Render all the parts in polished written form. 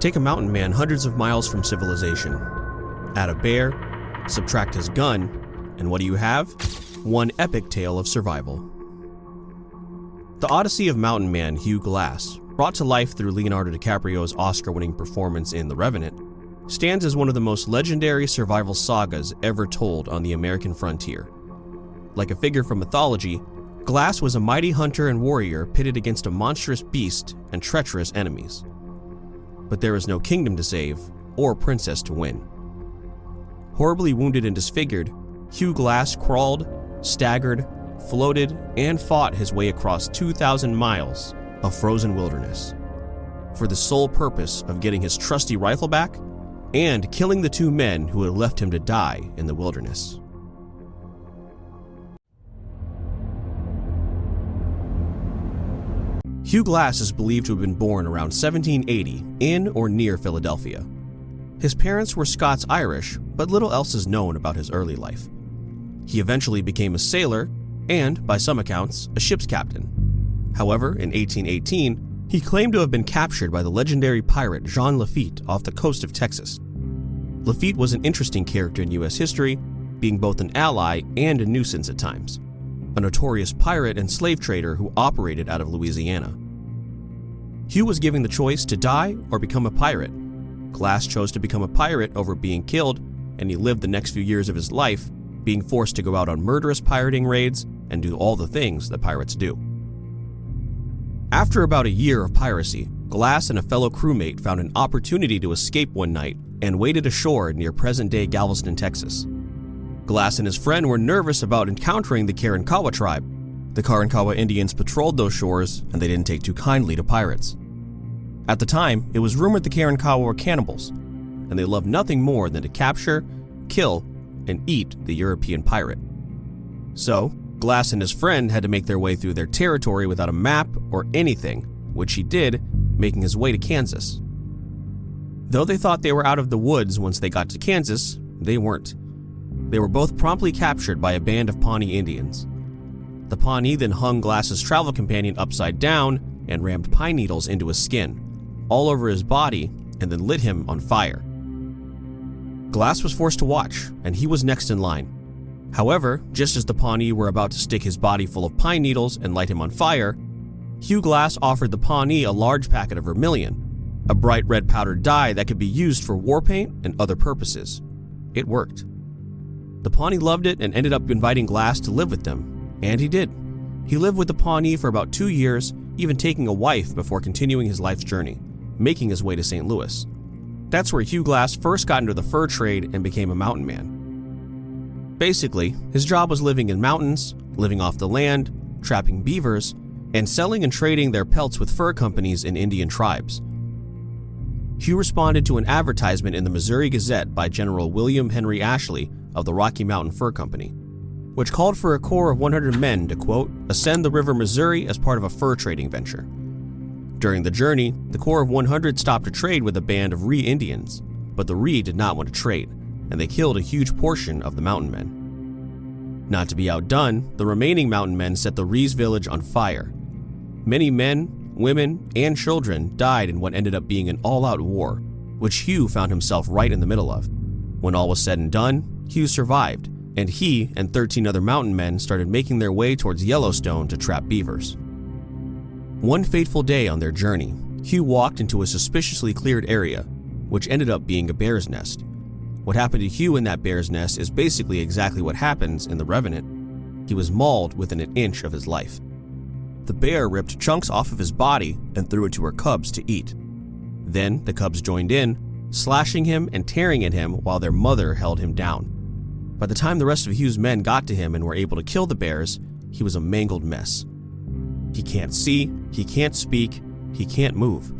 Take a mountain man hundreds of miles from civilization, add a bear, subtract his gun, and what do you have? One epic tale of survival. The Odyssey of mountain man Hugh Glass, brought to life through Leonardo DiCaprio's Oscar-winning performance in The Revenant, stands as one of the most legendary survival sagas ever told on the American frontier. Like a figure from mythology, Glass was a mighty hunter and warrior pitted against a monstrous beast and treacherous enemies. But there was no kingdom to save or princess to win. Horribly wounded and disfigured, Hugh Glass crawled, staggered, floated, and fought his way across 2,000 miles of frozen wilderness for the sole purpose of getting his trusty rifle back and killing the two men who had left him to die in the wilderness. Hugh Glass is believed to have been born around 1780 in or near Philadelphia. His parents were Scots-Irish, but little else is known about his early life. He eventually became a sailor and, by some accounts, a ship's captain. However, in 1818, he claimed to have been captured by the legendary pirate Jean Lafitte off the coast of Texas. Lafitte was an interesting character in U.S. history, being both an ally and a nuisance at times, a notorious pirate and slave trader who operated out of Louisiana. Hugh was given the choice to die or become a pirate. Glass chose to become a pirate over being killed, and he lived the next few years of his life being forced to go out on murderous pirating raids and do all the things that pirates do. After about a year of piracy, Glass and a fellow crewmate found an opportunity to escape one night and waded ashore near present-day Galveston, Texas. Glass and his friend were nervous about encountering the Karankawa tribe. The Karankawa Indians patrolled those shores, and they didn't take too kindly to pirates. At the time, it was rumored the Karankawa were cannibals, and they loved nothing more than to capture, kill, and eat the European pirate. So, Glass and his friend had to make their way through their territory without a map or anything, which he did, making his way to Kansas. Though they thought they were out of the woods once they got to Kansas, they weren't. They were both promptly captured by a band of Pawne Indians. The Pawnee then hung Glass's travel companion upside down and rammed pine needles into his skin, all over his body, and then lit him on fire. Glass was forced to watch, and he was next in line. However, just as the Pawnee were about to stick his body full of pine needles and light him on fire, Hugh Glass offered the Pawnee a large packet of vermilion, a bright red powdered dye that could be used for war paint and other purposes. It worked. The Pawnee loved it and ended up inviting Glass to live with them, and he did. He lived with the Pawnee for about 2 years, even taking a wife before continuing his life's journey, making his way to St. Louis. That's where Hugh Glass first got into the fur trade and became a mountain man. Basically, his job was living in mountains, living off the land, trapping beavers, and selling and trading their pelts with fur companies in Indian tribes. Hugh responded to an advertisement in the Missouri Gazette by General William Henry Ashley of the Rocky Mountain Fur Company, which called for a corps of 100 men to, quote, ascend the River Missouri as part of a fur trading venture. During the journey, the Corps of 100 stopped to trade with a band of Ree Indians, but the Ree did not want to trade, and they killed a huge portion of the mountain men. Not to be outdone, the remaining mountain men set the Ree's village on fire. Many men, women, and children died in what ended up being an all-out war, which Hugh found himself right in the middle of. When all was said and done, Hugh survived, and he and 13 other mountain men started making their way towards Yellowstone to trap beavers. One fateful day on their journey, Hugh walked into a suspiciously cleared area, which ended up being a bear's nest. What happened to Hugh in that bear's nest is basically exactly what happens in The Revenant. He was mauled within an inch of his life. The bear ripped chunks off of his body and threw it to her cubs to eat. Then the cubs joined in, slashing him and tearing at him while their mother held him down. By the time the rest of Hugh's men got to him and were able to kill the bears, he was a mangled mess. He can't see, he can't speak, he can't move.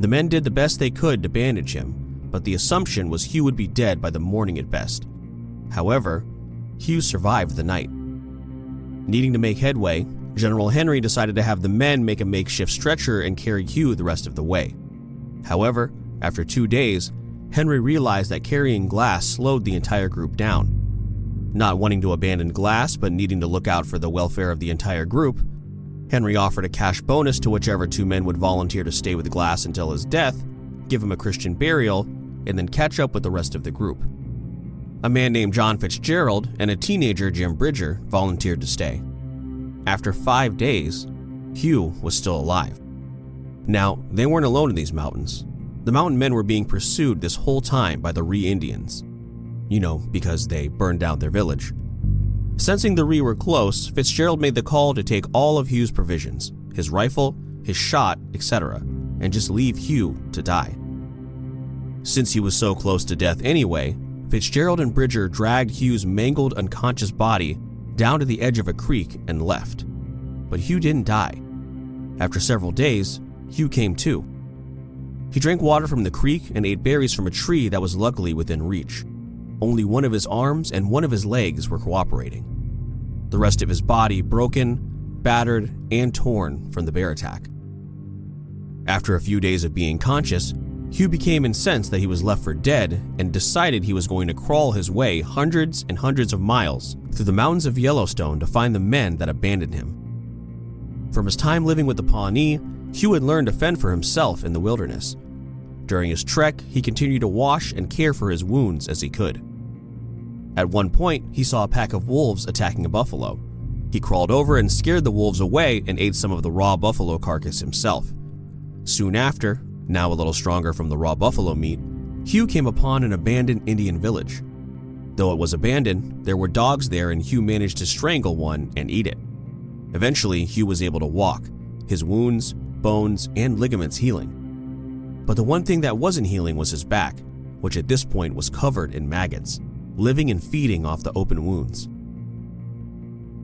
The men did the best they could to bandage him, but the assumption was Hugh would be dead by the morning at best. However, Hugh survived the night. Needing to make headway, General Henry decided to have the men make a makeshift stretcher and carry Hugh the rest of the way. However, after 2 days, Henry realized that carrying Glass slowed the entire group down. Not wanting to abandon Glass but needing to look out for the welfare of the entire group, Henry offered a cash bonus to whichever 2 men would volunteer to stay with Glass until his death, give him a Christian burial, and then catch up with the rest of the group. A man named John Fitzgerald and a teenager, Jim Bridger, volunteered to stay. After 5 days, Hugh was still alive. Now, they weren't alone in these mountains. The mountain men were being pursued this whole time by the Ree Indians. Because they burned down their village. Sensing the Ree were close, Fitzgerald made the call to take all of Hugh's provisions, his rifle, his shot, etc., and just leave Hugh to die. Since he was so close to death anyway, Fitzgerald and Bridger dragged Hugh's mangled, unconscious body down to the edge of a creek and left. But Hugh didn't die. After several days, Hugh came to. He drank water from the creek and ate berries from a tree that was luckily within reach. Only one of his arms and one of his legs were cooperating. The rest of his body broken, battered, and torn from the bear attack. After a few days of being conscious, Hugh became incensed that he was left for dead and decided he was going to crawl his way hundreds and hundreds of miles through the mountains of Yellowstone to find the men that abandoned him. From his time living with the Pawnee, Hugh had learned to fend for himself in the wilderness. During his trek, he continued to wash and care for his wounds as he could. At one point, he saw a pack of wolves attacking a buffalo. He crawled over and scared the wolves away and ate some of the raw buffalo carcass himself. Soon after, now a little stronger from the raw buffalo meat, Hugh came upon an abandoned Indian village. Though it was abandoned, there were dogs there and Hugh managed to strangle one and eat it. Eventually, Hugh was able to walk, his wounds, bones, and ligaments healing. But the one thing that wasn't healing was his back, which at this point was covered in maggots, living and feeding off the open wounds.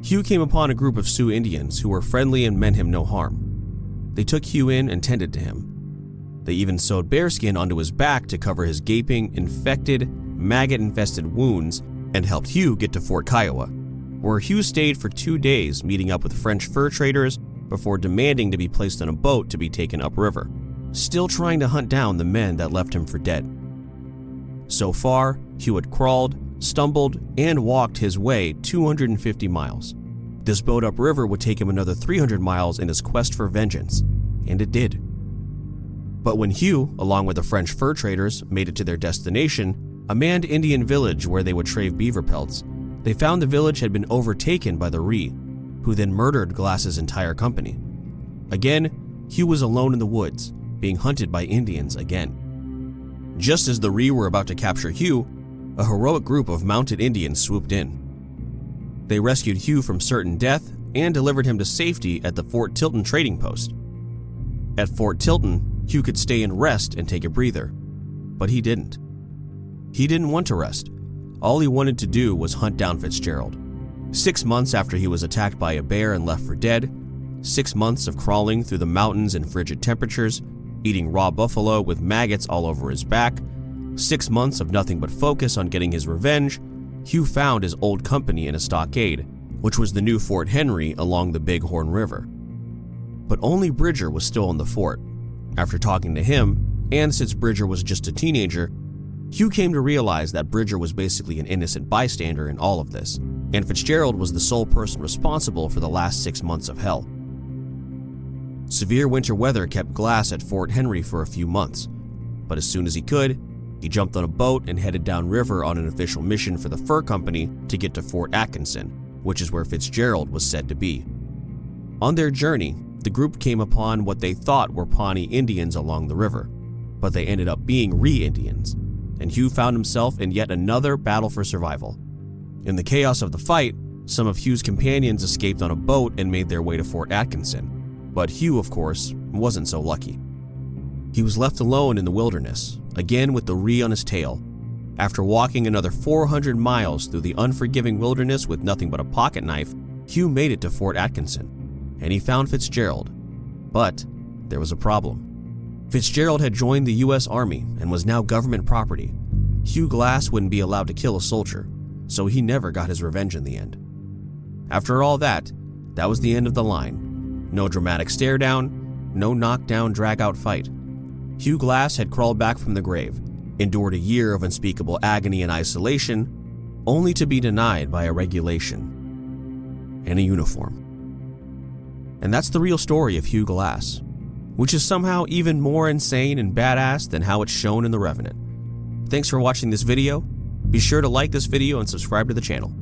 Hugh came upon a group of Sioux Indians who were friendly and meant him no harm. They took Hugh in and tended to him. They even sewed bearskin onto his back to cover his gaping, infected, maggot-infested wounds and helped Hugh get to Fort Kiowa, where Hugh stayed for 2 days meeting up with French fur traders before demanding to be placed on a boat to be taken upriver, still trying to hunt down the men that left him for dead. So far, Hugh had crawled, stumbled, and walked his way 250 miles. This boat upriver would take him another 300 miles in his quest for vengeance, and it did. But when Hugh, along with the French fur traders, made it to their destination, a manned Indian village where they would trade beaver pelts, they found the village had been overtaken by the Ree, who then murdered Glass's entire company. Again, Hugh was alone in the woods, being hunted by Indians again. Just as the Ree were about to capture Hugh, a heroic group of mounted Indians swooped in. They rescued Hugh from certain death and delivered him to safety at the Fort Tilton trading post. At Fort Tilton, Hugh could stay and rest and take a breather, but he didn't. He didn't want to rest. All he wanted to do was hunt down Fitzgerald. 6 months after he was attacked by a bear and left for dead, 6 months of crawling through the mountains in frigid temperatures, eating raw buffalo with maggots all over his back, 6 months of nothing but focus on getting his revenge, Hugh found his old company in a stockade, which was the new Fort Henry along the Bighorn River. But only Bridger was still in the fort. After talking to him, and since Bridger was just a teenager, Hugh came to realize that Bridger was basically an innocent bystander in all of this, and Fitzgerald was the sole person responsible for the last 6 months of hell. Severe winter weather kept Glass at Fort Henry for a few months, but as soon as he could, he jumped on a boat and headed downriver on an official mission for the fur company to get to Fort Atkinson, which is where Fitzgerald was said to be. On their journey, the group came upon what they thought were Pawnee Indians along the river, but they ended up being Ree Indians, and Hugh found himself in yet another battle for survival. In the chaos of the fight, some of Hugh's companions escaped on a boat and made their way to Fort Atkinson, but Hugh, of course, wasn't so lucky. He was left alone in the wilderness, again with the Ree on his tail. After walking another 400 miles through the unforgiving wilderness with nothing but a pocket knife, Hugh made it to Fort Atkinson, and he found Fitzgerald. But there was a problem. Fitzgerald had joined the U.S. Army and was now government property. Hugh Glass wouldn't be allowed to kill a soldier, so he never got his revenge in the end. After all that was the end of the line. No dramatic stare down, no knockdown drag-out fight. Hugh Glass had crawled back from the grave, endured a year of unspeakable agony and isolation, only to be denied by a regulation and a uniform. And that's the real story of Hugh Glass. which is somehow even more insane and badass than how it's shown in The Revenant. Thanks for watching this video. Be sure to like this video and subscribe to the channel.